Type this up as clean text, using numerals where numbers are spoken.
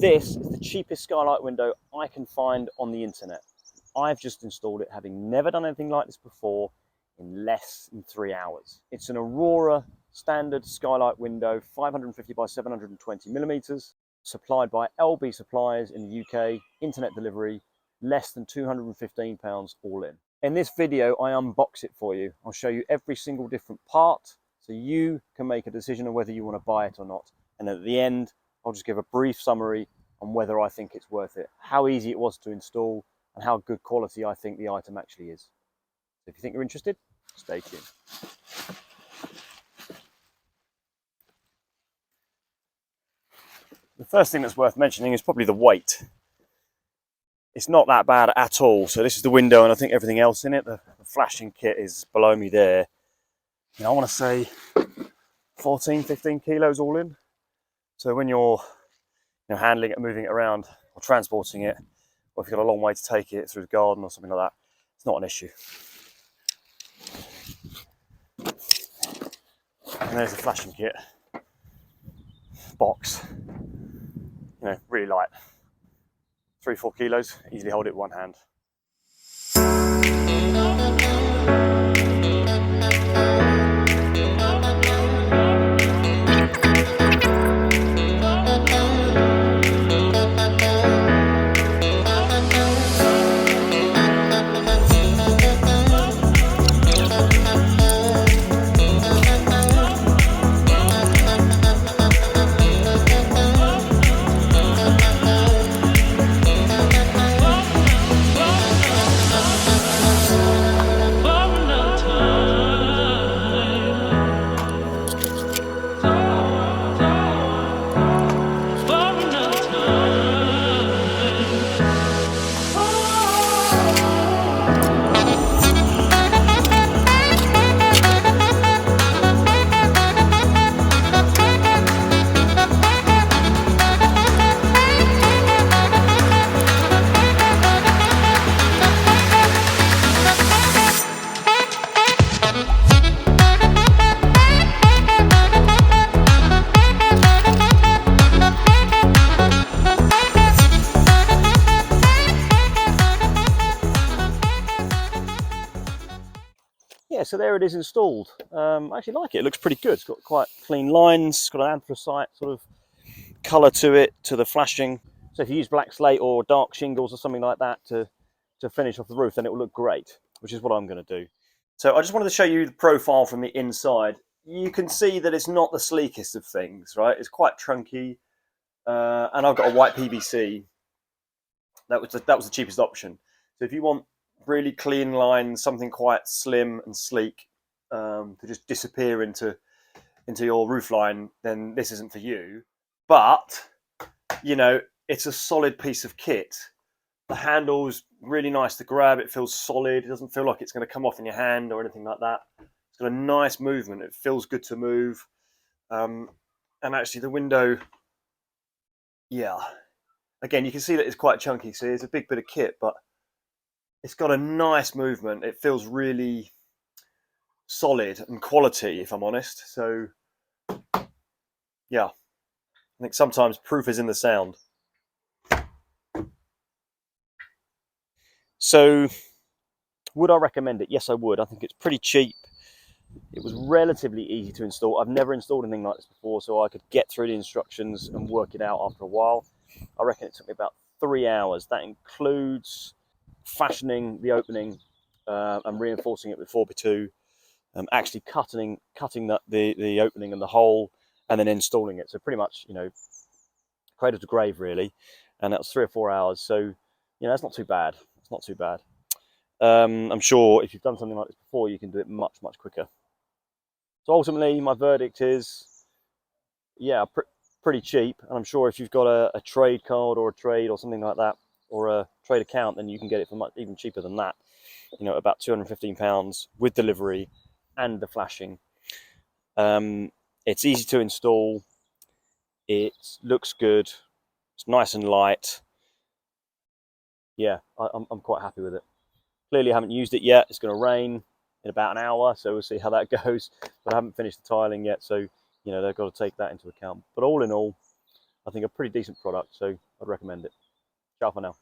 This is the cheapest skylight window I can find on the internet. I've just installed it, having never done anything like this before, in less than 3 hours. It's an Aurora standard skylight window, 550 by 720 millimeters, supplied by LB Suppliers in the UK, internet delivery, less than £215 all in. In this video, I unbox it for you. I'll show you every single different part so you can make a decision on whether you want to buy it or not. And at the end, I'll just give a brief summary on whether I think it's worth it, how easy it was to install, and how good quality I think the item actually is. So if you think you're interested, stay tuned. The first thing that's worth mentioning is probably the weight. It's not that bad at all. So this is the window, and I think everything else in it, the flashing kit is below me there. And I want to say 14, 15 kilos all in. So when you're handling it, moving it around, or transporting it, or if you've got a long way to take it through the garden or something like that, it's not an issue. And there's the flashing kit box. Really light. 3-4 kilos, easily hold it with one hand. Yeah, so there it is installed. I actually like it. It looks pretty good. It's got quite clean lines. It's got an anthracite sort of colour to it, to the flashing. So if you use black slate or dark shingles or something like that to finish off the roof, then it will look great, which is what I'm going to do. So I just wanted to show you the profile from the inside. You can see that it's not the sleekest of things, right? It's quite trunky, and I've got a white PVC. That was the cheapest option. So if you want really clean lines, something quite slim and sleek, to just disappear into your roof line, then this isn't for you. But it's a solid piece of kit. The handle's really nice to grab. It feels solid. It doesn't feel like it's going to come off in your hand or anything like that. It's got a nice movement. It feels good to move. And actually the window, yeah, again, you can see that it's quite chunky. See, it's a big bit of kit, but it's got a nice movement. It feels really solid and quality, if I'm honest. So, yeah, I think sometimes proof is in the sound. So, would I recommend it? Yes, I would. I think it's pretty cheap. It was relatively easy to install. I've never installed anything like this before, so I could get through the instructions and work it out after a while. I reckon it took me about 3 hours. That includes fashioning the opening and reinforcing it with 4x2, actually cutting the opening and the hole, and then installing it. So pretty much, cradle to grave really, and that was 3 or 4 hours. So that's not too bad. It's not too bad. I'm sure if you've done something like this before, you can do it much quicker. So ultimately, my verdict is, yeah, pretty cheap. And I'm sure if you've got a trade card or a trade or something like that, or a trade account, then you can get it for even cheaper than that. About £215 with delivery and the flashing. It's easy to install. It looks good. It's nice and light. Yeah, I'm quite happy with it. Clearly I haven't used it yet. It's going to rain in about an hour, so we'll see how that goes. But I haven't finished the tiling yet, so they've got to take that into account. But all in all, I think a pretty decent product, so I'd recommend it. Ciao for now.